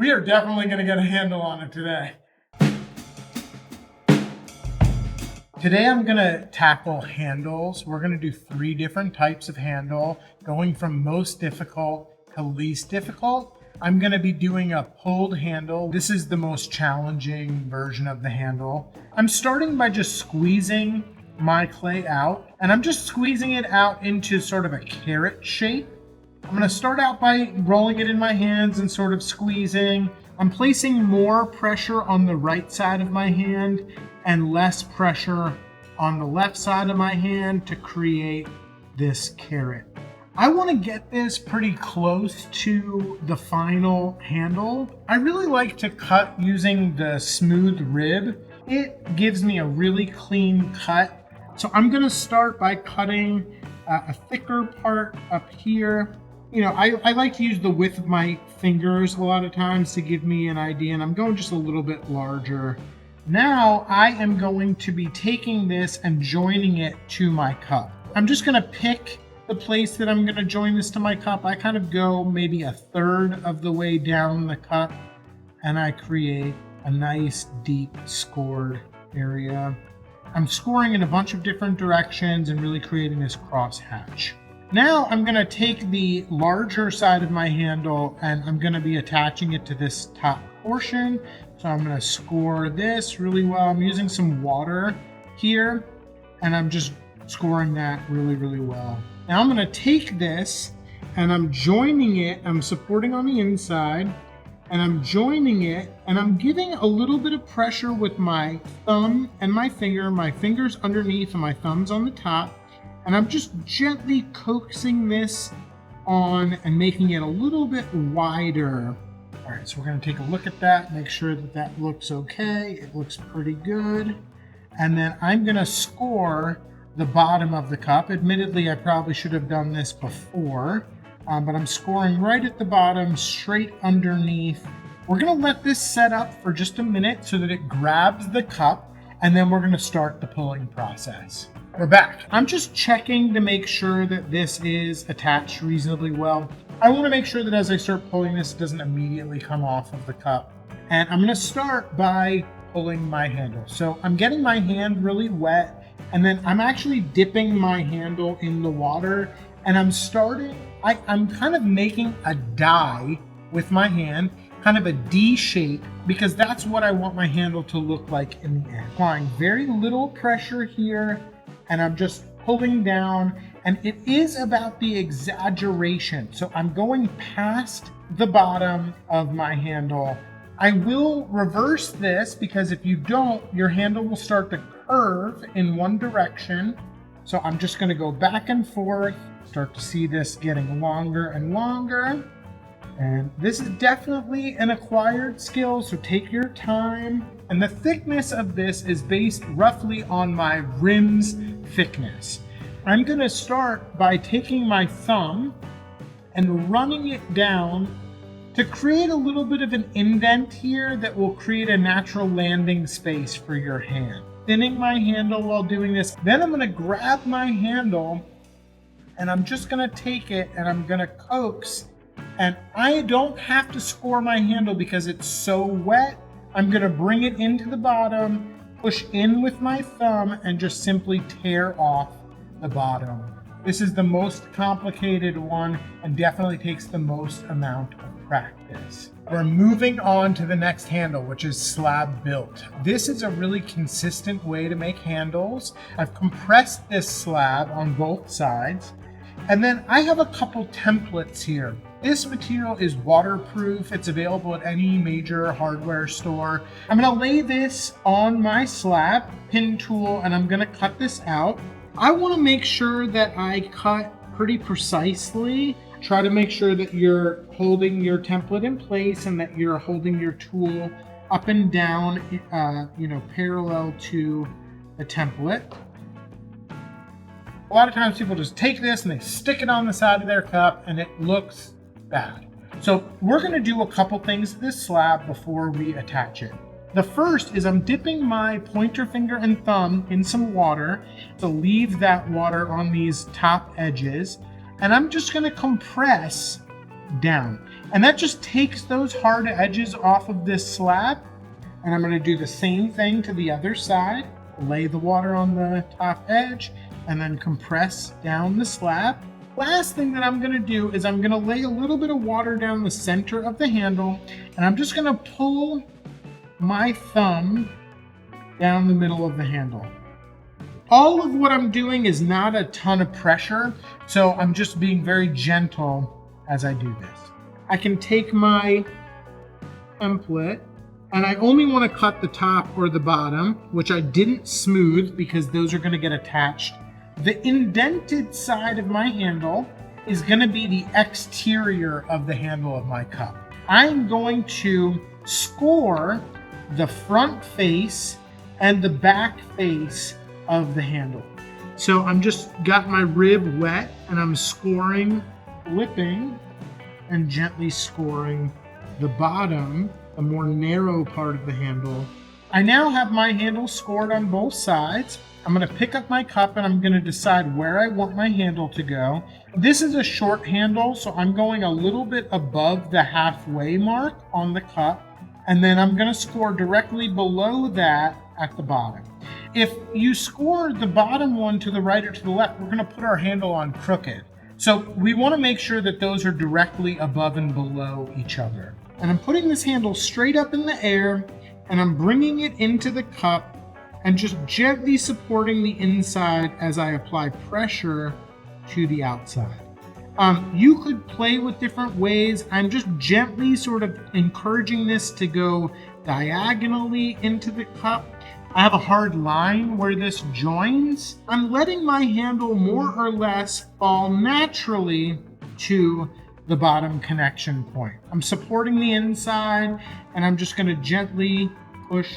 We are definitely going to get a handle on it today. Today I'm going to tackle handles. We're going to do 3 different types of handle, going from most difficult to least difficult. I'm going to be doing a pulled handle. This is the most challenging version of the handle. I'm starting by just squeezing my clay out, and I'm just squeezing it out into sort of a carrot shape. I'm going to start out by rolling it in my hands and sort of squeezing. I'm placing more pressure on the right side of my hand and less pressure on the left side of my hand to create this carrot. I want to get this pretty close to the final handle. I really like to cut using the smooth rib. It gives me a really clean cut. So I'm going to start by cutting a thicker part up here. You know, I like to use the width of my fingers a lot of times to give me an idea, and I'm going just a little bit larger. Now I am going to be taking this and joining it to my cup. I'm just going to pick the place that I'm going to join this to my cup. I kind of go maybe 1/3 of the way down the cup, and I create a nice deep scored area. I'm scoring in a bunch of different directions and really creating this cross hatch. Now I'm going to take the larger side of my handle and I'm going to be attaching it to this top portion. So I'm going to score this really well. I'm using some water here and I'm just scoring that really, really well. Now I'm going to take this and I'm joining it. I'm supporting on the inside and I'm joining it and I'm giving a little bit of pressure with my thumb and my finger. My finger's underneath and my thumb's on the top. And I'm just gently coaxing this on and making it a little bit wider. All right, so we're going to take a look at that, make sure that that looks okay. It looks pretty good. And then I'm going to score the bottom of the cup. Admittedly, I probably should have done this before, but I'm scoring right at the bottom, straight underneath. We're going to let this set up for just a minute so that it grabs the cup, and then we're going to start the pulling process. We're back. I'm just checking to make sure that this is attached reasonably well. I want to make sure that as I start pulling this, it doesn't immediately come off of the cup. And I'm going to start by pulling my handle. So I'm getting my hand really wet, and then I'm actually dipping my handle in the water, and I'm kind of making a die with my hand, kind of a D shape, because that's what I want my handle to look like in the end. Applying very little pressure here, and I'm just pulling down, and it is about the exaggeration. So I'm going past the bottom of my handle. I will reverse this because if you don't, your handle will start to curve in one direction. So I'm just going to go back and forth, start to see this getting longer and longer. And this is definitely an acquired skill, so take your time. And the thickness of this is based roughly on my rim's thickness. I'm going to start by taking my thumb and running it down to create a little bit of an indent here that will create a natural landing space for your hand. Thinning my handle while doing this. Then I'm going to grab my handle and I'm just going to take it and I'm going to coax. And I don't have to score my handle because it's so wet. I'm going to bring it into the bottom, push in with my thumb, and just simply tear off the bottom. This is the most complicated one and definitely takes the most amount of practice. We're moving on to the next handle, which is slab built. This is a really consistent way to make handles. I've compressed this slab on both sides. And then I have a couple templates here. This material is waterproof. It's available at any major hardware store. I'm gonna lay this on my slab, pin tool, and I'm gonna cut this out. I wanna make sure that I cut pretty precisely. Try to make sure that you're holding your template in place and that you're holding your tool up and down, parallel to the template. A lot of times people just take this and they stick it on the side of their cup and it looks bad. So we're going to do a couple things to this slab before we attach it. The first is I'm dipping my pointer finger and thumb in some water to leave that water on these top edges. And I'm just going to compress down. And that just takes those hard edges off of this slab. And I'm going to do the same thing to the other side. Lay the water on the top edge and then compress down the slab. Last thing that I'm going to do is I'm going to lay a little bit of water down the center of the handle, and I'm just going to pull my thumb down the middle of the handle. All of what I'm doing is not a ton of pressure, so I'm just being very gentle as I do this. I can take my template, and I only want to cut the top or the bottom, which I didn't smooth because those are going to get attached. The indented side of my handle is going to be the exterior of the handle of my cup. I'm going to score the front face and the back face of the handle. So I'm just got my rib wet and I'm scoring, flipping, and gently scoring the bottom, the more narrow part of the handle. I now have my handle scored on both sides. I'm going to pick up my cup and I'm going to decide where I want my handle to go. This is a short handle, so I'm going a little bit above the halfway mark on the cup, and then I'm going to score directly below that at the bottom. If you score the bottom one to the right or to the left, we're going to put our handle on crooked. So we want to make sure that those are directly above and below each other. And I'm putting this handle straight up in the air, and I'm bringing it into the cup and just gently supporting the inside as I apply pressure to the outside. You could play with different ways. I'm just gently sort of encouraging this to go diagonally into the cup. I have a hard line where this joins. I'm letting my handle more or less fall naturally to the bottom connection point. I'm supporting the inside, and I'm just going to gently push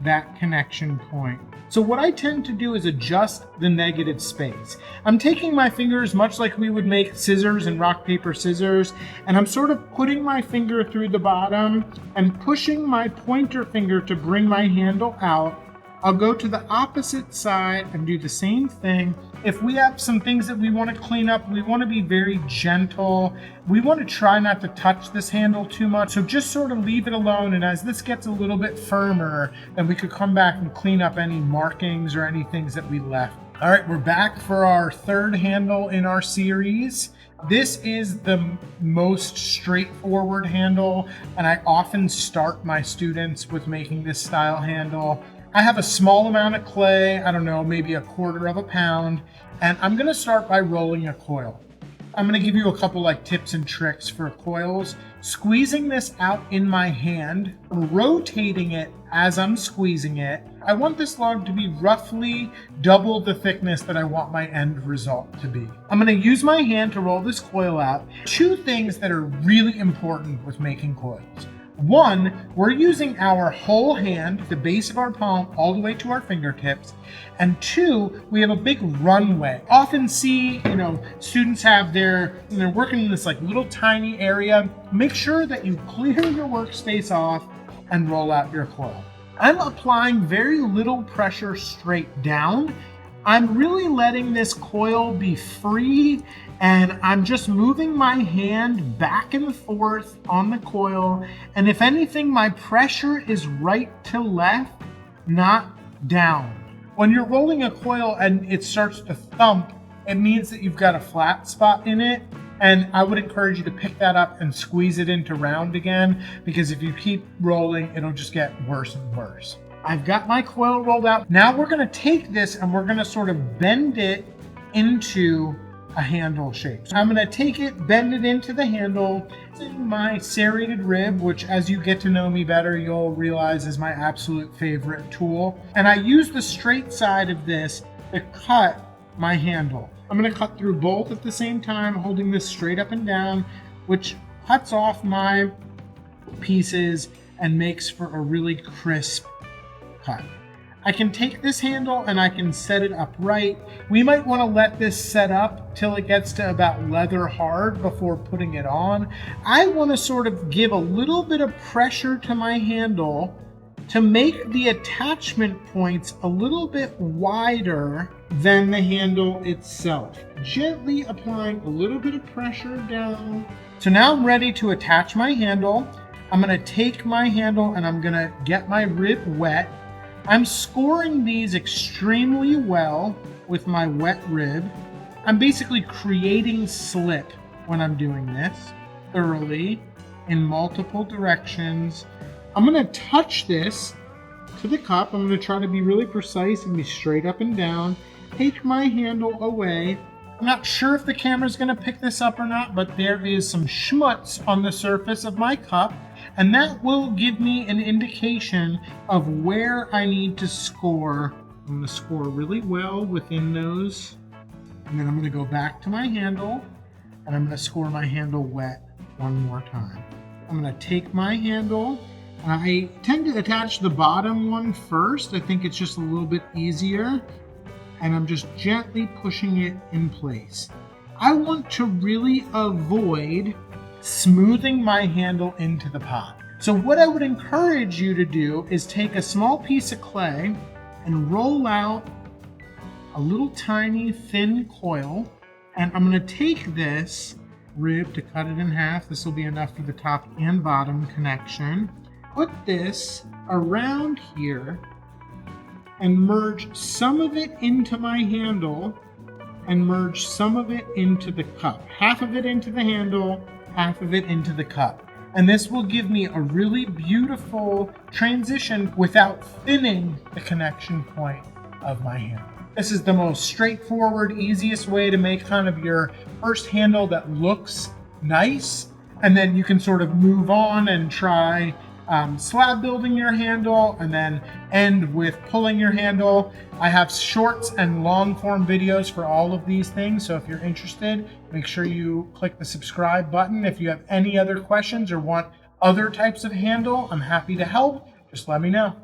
that connection point. So what I tend to do is adjust the negative space. I'm taking my fingers, much like we would make scissors and rock, paper, scissors, and I'm sort of putting my finger through the bottom and pushing my pointer finger to bring my handle out. I'll go to the opposite side and do the same thing. If we have some things that we want to clean up, we want to be very gentle. We want to try not to touch this handle too much. So just sort of leave it alone. And as this gets a little bit firmer, then we could come back and clean up any markings or any things that we left. All right, we're back for our third handle in our series. This is the most straightforward handle, and I often start my students with making this style handle. I have a small amount of clay, I don't know, maybe 1/4 pound, and I'm gonna start by rolling a coil. I'm gonna give you a couple like tips and tricks for coils. Squeezing this out in my hand, rotating it as I'm squeezing it. I want this log to be roughly double the thickness that I want my end result to be. I'm gonna use my hand to roll this coil out. Two things that are really important with making coils. One, we're using our whole hand, the base of our palm, all the way to our fingertips. And two, we have a big runway. Often see, students have they're working in this like little tiny area. Make sure that you clear your workspace off and roll out your coil. I'm applying very little pressure straight down. I'm really letting this coil be free, and I'm just moving my hand back and forth on the coil. And if anything, my pressure is right to left, not down. When you're rolling a coil and it starts to thump, it means that you've got a flat spot in it. And I would encourage you to pick that up and squeeze it into round again, because if you keep rolling, it'll just get worse and worse. I've got my coil rolled out. Now we're gonna take this and we're gonna sort of bend it into a handle shape. So I'm gonna take it, bend it into the handle, using my serrated rib, which as you get to know me better, you'll realize is my absolute favorite tool. And I use the straight side of this to cut my handle. I'm gonna cut through both at the same time, holding this straight up and down, which cuts off my pieces and makes for a really crisp cut. I can take this handle and I can set it upright. We might want to let this set up till it gets to about leather hard before putting it on. I want to sort of give a little bit of pressure to my handle to make the attachment points a little bit wider than the handle itself. Gently applying a little bit of pressure down. So now I'm ready to attach my handle. I'm gonna take my handle and I'm gonna get my rib wet. I'm scoring these extremely well with my wet rib. I'm basically creating slip when I'm doing this thoroughly in multiple directions. I'm gonna touch this to the cup. I'm gonna try to be really precise and be straight up and down. Take my handle away. I'm not sure if the camera's gonna pick this up or not, but there is some schmutz on the surface of my cup, and that will give me an indication of where I need to score. I'm gonna score really well within those, and then I'm gonna go back to my handle, and I'm gonna score my handle wet one more time. I'm gonna take my handle, and I tend to attach the bottom one first. I think it's just a little bit easier. And I'm just gently pushing it in place. I want to really avoid smoothing my handle into the pot. So what I would encourage you to do is take a small piece of clay and roll out a little tiny thin coil. And I'm gonna take this rib to cut it in half. This will be enough for the top and bottom connection. Put this around here and merge some of it into my handle and merge some of it into the cup. Half of it into the handle, half of it into the cup. And this will give me a really beautiful transition without thinning the connection point of my handle. This is the most straightforward, easiest way to make kind of your first handle that looks nice. And then you can sort of move on and try slab building your handle and then end with pulling your handle. I have shorts and long form videos for all of these things, so if you're interested, make sure you click the subscribe button. If you have any other questions or want other types of handle, I'm happy to help. Just let me know.